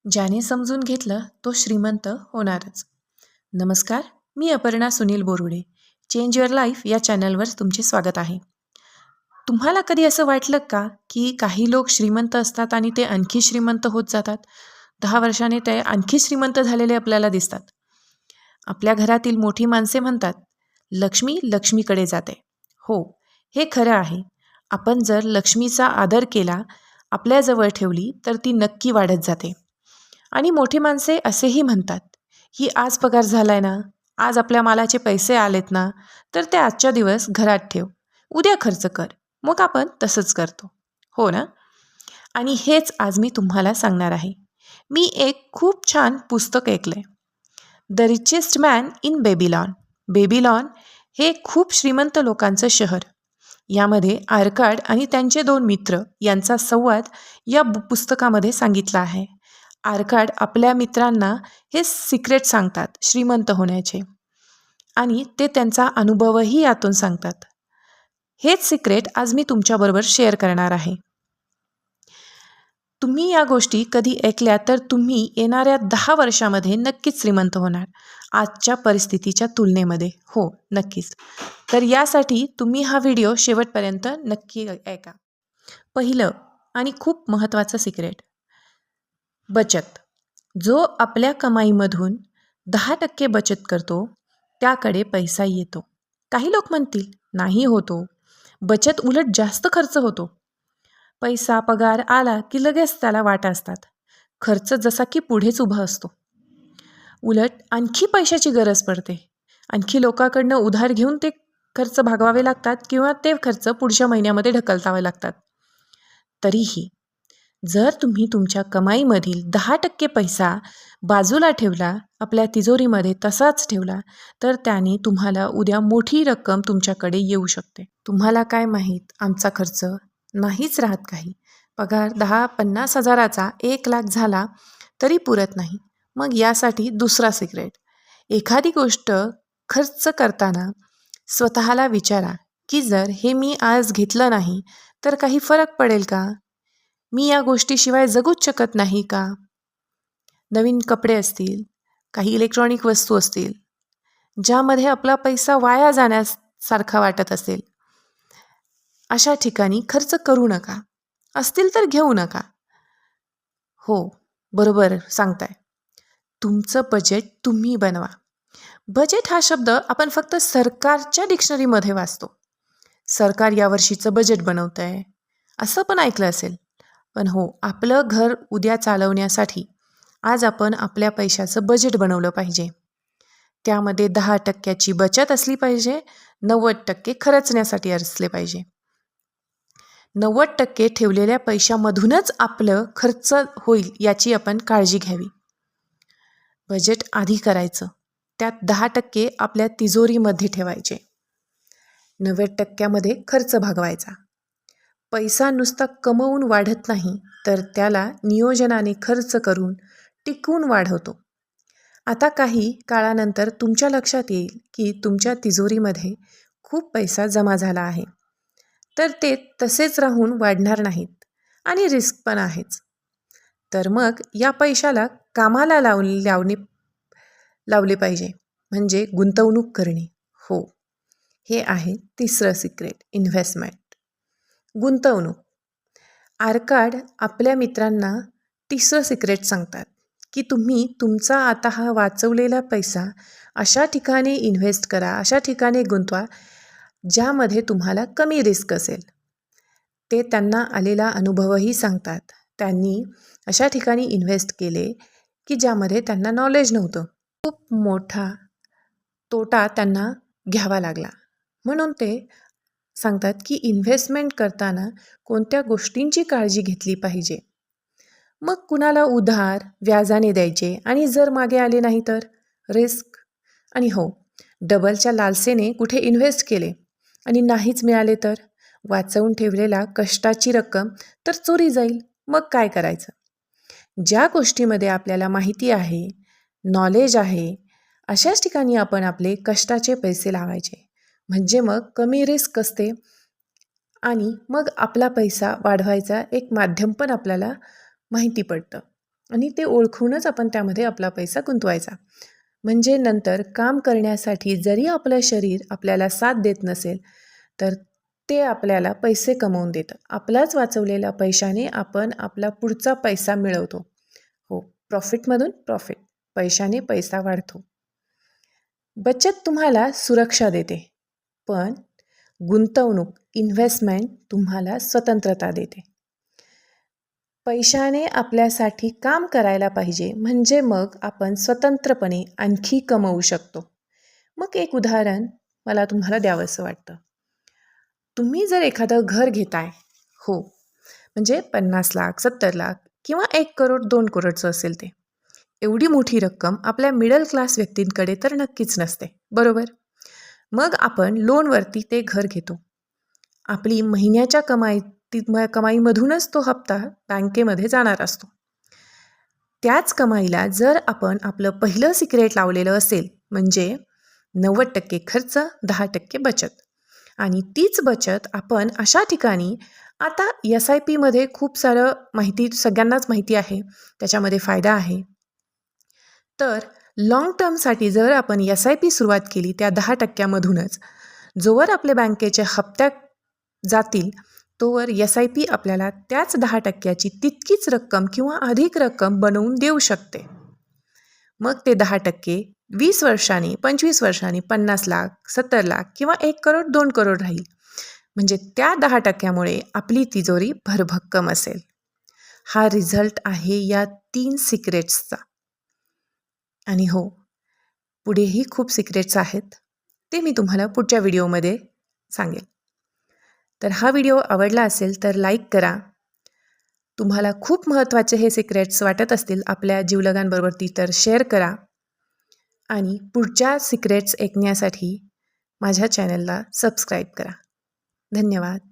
ज्याने समजून घेतलं तो श्रीमंत होणारच. नमस्कार, मी Aparna Sunil Borude. Change your life या चॅनलवर तुमचे स्वागत आहे. तुम्हाला कधी असं वाटलं का की काही लोक श्रीमंत असतात आणि ते आणखी श्रीमंत होत जातात? 10 वर्षाने ते आणखी श्रीमंत झालेले आपल्याला दिसतात. आपल्या घरातील मोठी माणसे म्हणतात, लक्ष्मी लक्ष्मीकडे जाते. हो, हे खरं आहे. आपण जर लक्ष्मीचा आदर केला, आपल्याजवळ ठेवली तर ती नक्की वाढत जाते. आणि मोठी माणसे असेही म्हणतात की आज पगार झालाय ना, आज आपल्या मालाचे पैसे आलेत ना, तर ते आजच्या दिवस घरात ठेव, उद्या खर्च कर. मग आपण तसंच करतो, हो ना? आणि हेच आज मी तुम्हाला सांगणार आहे. मी एक खूप छान पुस्तक ऐकलंय, the richest man in Babylon. Babylon हे खूप श्रीमंत लोकांचं शहर. यामध्ये आर्काड आणि त्यांचे 2 मित्र यांचा संवाद या पुस्तकामध्ये सांगितला आहे. आर्काड आपल्या मित्रांना हे सिक्रेट सांगतात श्रीमंत होण्याचे, आणि ते त्यांचा अनुभवही यातून सांगतात. हेच सिक्रेट आज मी तुमच्याबरोबर शेअर करणार आहे. तुम्ही या गोष्टी कधी ऐकल्या तर तुम्ही येणाऱ्या 10 वर्षामध्ये नक्कीच श्रीमंत होणार, आजच्या परिस्थितीच्या तुलनेमध्ये. हो, नक्कीच. तर यासाठी तुम्ही हा व्हिडिओ शेवटपर्यंत नक्की ऐका. पहिलं आणि खूप महत्त्वाचं सिक्रेट, बचत. जो आपल्या कमाईमधून 10% बचत करतो त्याकडे पैसा येतो. काही लोक म्हणतील नाही होतो, बचत उलट जास्त खर्च होतो. पैसा पगार आला की लगेच त्याला वाटा असतात. खर्च जसा की पुढेच उभा असतो. उलट आणखी पैशाची गरज पडते. आणखी लोकांकडनं उधार घेऊन ते खर्च भागवावे लागतात किंवा ते खर्च पुढच्या महिन्यामध्ये ढकलतावे लागतात. तरीही जर तुम्ही तुमच्या कमाईमधील 10% पैसा बाजूला ठेवला, आपल्या तिजोरीमध्ये तसाच ठेवला, तर त्याने तुम्हाला उद्या मोठी रक्कम तुमच्याकडे येऊ शकते. तुम्हाला काय माहीत, आमचा खर्च नाहीच राहत काही. पगार 10-50 हजाराचा 1 लाख झाला तरी पुरत नाही. मग यासाठी दुसरा सिक्रेट, एखादी गोष्ट खर्च करताना स्वतःला विचारा की जर हे मी आज घेतलं नाही तर काही फरक पडेल का? मी या गोष्टीशिवाय जगूच शकत नाही का? नवीन कपडे असतील, काही इलेक्ट्रॉनिक वस्तू असतील, ज्यामध्ये आपला पैसा वाया जाण्यासारखा वाटत असेल, अशा ठिकाणी खर्च करू नका. असतील तर घेऊ नका. हो, बरोबर सांगताय. तुमचं बजेट तुम्ही बनवा. बजेट हा शब्द आपण फक्त सरकारच्या डिक्शनरीमध्ये वाचतो. सरकार यावर्षीचं बजेट बनवतं आहे असं पण ऐकलं असेल. पण हो, आपलं घर उद्या चालवण्यासाठी आज आपण आपल्या पैशाचं बजेट बनवलं पाहिजे. त्यामध्ये 10%ची बचत असली पाहिजे, 90% खर्चण्यासाठी असले पाहिजे. 90% ठेवलेल्या पैशामधूनच आपलं खर्च होईल याची आपण काळजी घ्यावी. बजेट आधी करायचं, त्यात 10% आपल्या तिजोरीमध्ये ठेवायचे, 90%मध्ये खर्च भागवायचा. पैसा नुसता कमवून वाढत नाही, तर त्याला नियोजनाने खर्च करून टिकवून वाढवतो. आता काही काळानंतर तुमच्या लक्षात येईल की तुमच्या तिजोरीमध्ये खूप पैसा जमा झाला आहे. तर ते तसेच राहून वाढणार नाहीत आणि रिस्क पण आहेच. तर मग या पैशाला कामाला लावले पाहिजे, म्हणजे गुंतवणूक करणे. हो, हे आहे तिसरं सिक्रेट, इन्व्हेस्टमेंट, गुंतवणूक. आर्काड आपल्या मित्रांना तिसरं सिक्रेट सांगतात की तुम्ही तुमचा आता हा वाचवलेला पैसा अशा ठिकाणी इन्व्हेस्ट करा, अशा ठिकाणी गुंतवा ज्यामध्ये तुम्हाला कमी रिस्क असेल. ते त्यांना आलेला अनुभवही सांगतात. त्यांनी अशा ठिकाणी इन्व्हेस्ट केले की ज्यामध्ये त्यांना नॉलेज नव्हतं. खूप मोठा तोटा त्यांना घ्यावा लागला. म्हणून ते सांगतात की इन्व्हेस्टमेंट करताना कोणत्या गोष्टींची काळजी घेतली पाहिजे. मग कुणाला उधार व्याजाने द्यायचे आणि जर मागे आले नाही तर रिस्क. आणि हो, डबलच्या लालसेने कुठे इन्व्हेस्ट केले आणि नाहीच मिळाले तर वाचवून ठेवलेला कष्टाची रक्कम तर चोरी जाईल. मग काय करायचं? ज्या गोष्टीमध्ये आपल्याला माहिती आहे, नॉलेज आहे, अशाच ठिकाणी आपण आपले कष्टाचे पैसे लावायचे. म्हणजे मग कमी रिस्क असते आणि मग आपला पैसा वाढवायचा एक माध्यम पण आपल्याला माहिती पडतं. आणि ते ओळखूनच आपण त्यामध्ये आपला पैसा गुंतवायचा. म्हणजे नंतर काम करण्यासाठी जरी आपलं शरीर आपल्याला साथ देत नसेल तर ते आपल्याला पैसे कमवून देतं. आपलाच वाचवलेल्या पैशाने आपण आपला पुढचा पैसा मिळवतो. हो, प्रॉफिटमधून प्रॉफिट, पैशाने पैसा वाढतो. बचत तुम्हाला सुरक्षा देते, पण गुंतवणूक इन्व्हेस्टमेंट तुम्हाला स्वतंत्रता देते. पैशाने आपल्यासाठी काम करायला पाहिजे, म्हणजे मग आपण स्वतंत्रपणे आणखी कमवू शकतो. मग एक उदाहरण मला तुम्हाला द्यावंसं वाटतं. तुम्ही जर एखादं घर घेताय, हो, म्हणजे 50 लाख 70 लाख किंवा 1 करोड 2 करोडचं असेल ते, एवढी मोठी रक्कम आपल्या मिडल क्लास व्यक्तींकडे तर नक्कीच नसते, बरोबर? मग आपण लोनवरती ते घर घेतो. आपली महिन्याच्या कमाईमधूनच तो हप्ता बँकेमध्ये जाणार असतो. त्याच कमाईला जर आपण आपलं पहिलं सिक्रेट लावलेलं असेल, म्हणजे 90% खर्च 10% बचत, आणि तीच बचत आपण अशा ठिकाणी, आता SIPमध्ये खूप सारं माहिती सगळ्यांनाच माहिती आहे, त्याच्यामध्ये फायदा आहे. तर लाँग टर्मसाठी जर आपण SIP सुरुवात केली त्या 10%मधूनच, जोवर आपले बँकेचे हप्त्या जातील तोवर SIP आपल्याला त्याच 10%ची तितकीच रक्कम किंवा अधिक रक्कम बनवून देऊ शकते. मग ते 10% 20 वर्षांनी 25 वर्षांनी 50 लाख 70 लाख किंवा 1 करोड 2 करोड राहील. म्हणजे त्या 10%मुळे आपली तिजोरी भरभक्कम असेल. हा रिझल्ट आहे या 3 सिक्रेट्सचा. आणि हो, पुढेही खूप सिक्रेट्स आहेत, ते मी तुम्हाला पुढच्या व्हिडिओमध्ये सांगेल. तर हा व्हिडिओ आवडला असेल तर लाईक करा. तुम्हाला खूप महत्त्वाचे हे सिक्रेट्स वाटत असतील आपल्या जीवलगांबरोबरती तर शेअर करा. आणि पुढच्या सिक्रेट्स ऐकण्यासाठी माझ्या चॅनलला सबस्क्राईब करा. धन्यवाद.